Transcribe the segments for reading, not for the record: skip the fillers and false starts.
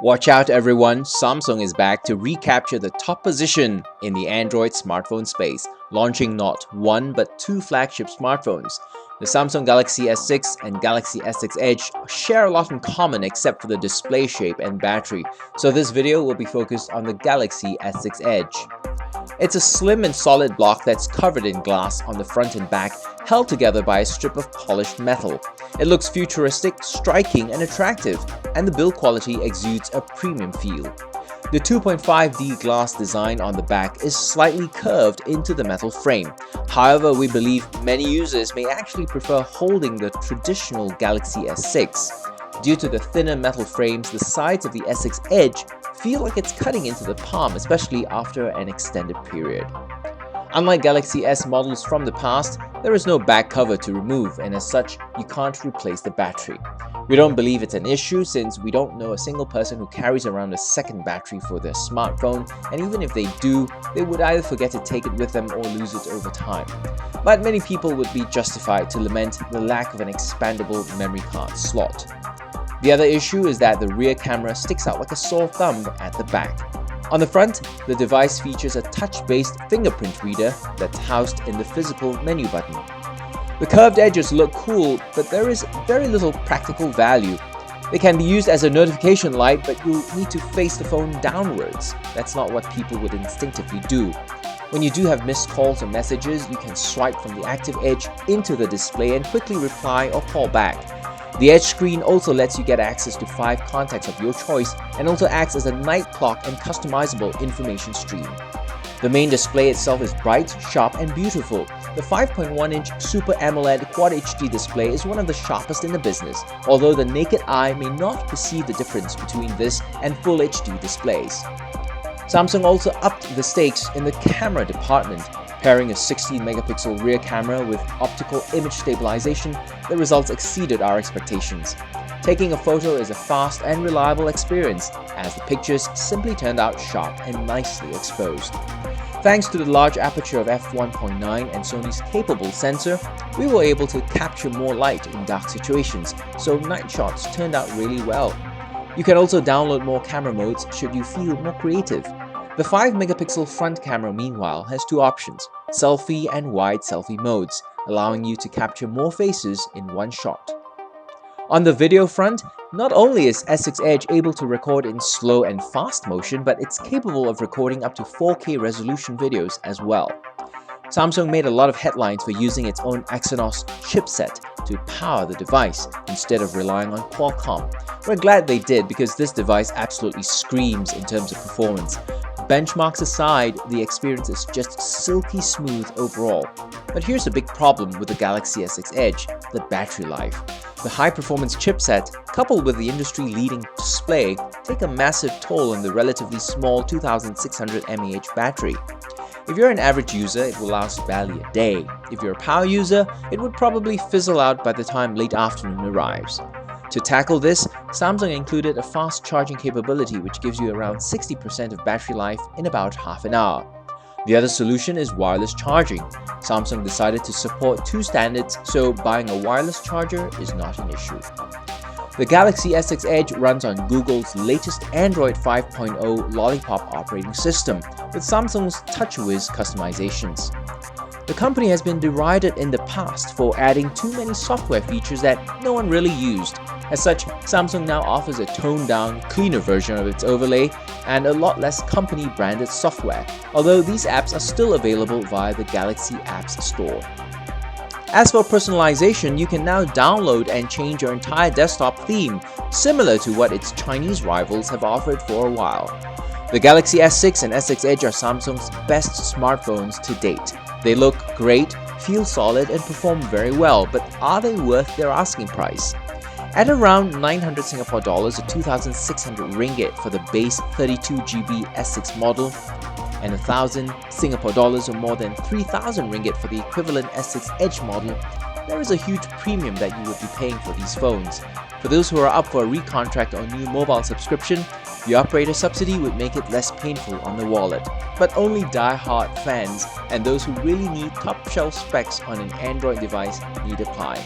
Watch out everyone, Samsung is back to recapture the top position in the Android smartphone space, launching not one but two flagship smartphones. The Samsung Galaxy S6 and Galaxy S6 Edge share a lot in common except for the display shape and battery, so this video will be focused on the Galaxy S6 Edge. It's a slim and solid block that's covered in glass on the front and back, held together by a strip of polished metal. It looks futuristic, striking and attractive, and the build quality exudes a premium feel. The 2.5D glass design on the back is slightly curved into the metal frame. However, we believe many users may actually prefer holding the traditional Galaxy S6. Due to the thinner metal frames, the sides of the S6 Edge feel like it's cutting into the palm, especially after an extended period. Unlike Galaxy S models from the past, there is no back cover to remove, and as such, you can't replace the battery. We don't believe it's an issue since we don't know a single person who carries around a second battery for their smartphone, and even if they do, they would either forget to take it with them or lose it over time. But many people would be justified to lament the lack of an expandable memory card slot. The other issue is that the rear camera sticks out like a sore thumb at the back. On the front, the device features a touch-based fingerprint reader that's housed in the physical menu button. The curved edges look cool, but there is very little practical value. They can be used as a notification light, but you'll need to face the phone downwards. That's not what people would instinctively do. When you do have missed calls or messages, you can swipe from the active edge into the display and quickly reply or call back. The Edge screen also lets you get access to 5 contacts of your choice and also acts as a night clock and customizable information stream. The main display itself is bright, sharp and beautiful. The 5.1-inch Super AMOLED Quad HD display is one of the sharpest in the business, although the naked eye may not perceive the difference between this and Full HD displays. Samsung also upped the stakes in the camera department. Pairing a 16-megapixel rear camera with optical image stabilization, the results exceeded our expectations. Taking a photo is a fast and reliable experience, as the pictures simply turned out sharp and nicely exposed. Thanks to the large aperture of f1.9 and Sony's capable sensor, we were able to capture more light in dark situations, so night shots turned out really well. You can also download more camera modes should you feel more creative. The 5-megapixel front camera meanwhile has 2 options, selfie and wide selfie modes, allowing you to capture more faces in one shot. On the video front, not only is S6 Edge able to record in slow and fast motion, but it's capable of recording up to 4K resolution videos as well. Samsung made a lot of headlines for using its own Exynos chipset to power the device instead of relying on Qualcomm. We're glad they did because this device absolutely screams in terms of performance. Benchmarks aside, the experience is just silky smooth overall. But here's a big problem with the Galaxy S6 Edge, the battery life. The high-performance chipset, coupled with the industry-leading display, take a massive toll on the relatively small 2600 mAh battery. If you're an average user, it will last barely a day. If you're a power user, it would probably fizzle out by the time late afternoon arrives. To tackle this, Samsung included a fast charging capability which gives you around 60% of battery life in about half an hour. The other solution is wireless charging. Samsung decided to support 2 standards, so buying a wireless charger is not an issue. The Galaxy S6 Edge runs on Google's latest Android 5.0 Lollipop operating system with Samsung's TouchWiz customizations. The company has been derided in the past for adding too many software features that no one really used. As such, Samsung now offers a toned-down, cleaner version of its overlay and a lot less company-branded software, although these apps are still available via the Galaxy Apps Store. As for personalization, you can now download and change your entire desktop theme, similar to what its Chinese rivals have offered for a while. The Galaxy S6 and S6 Edge are Samsung's best smartphones to date. They look great, feel solid and perform very well, but are they worth their asking price? At around 900 Singapore dollars or 2,600 ringgit for the base 32GB S6 model, and 1,000 Singapore dollars or more than 3,000 ringgit for the equivalent S6 Edge model, there is a huge premium that you would be paying for these phones. For those who are up for a recontract or new mobile subscription, the operator subsidy would make it less painful on the wallet. But only die-hard fans and those who really need top-shelf specs on an Android device need apply.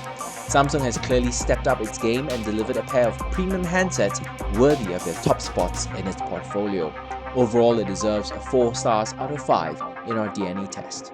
Samsung has clearly stepped up its game and delivered a pair of premium handsets worthy of their top spots in its portfolio. Overall, it deserves a 4 stars out of 5 in our DNA test.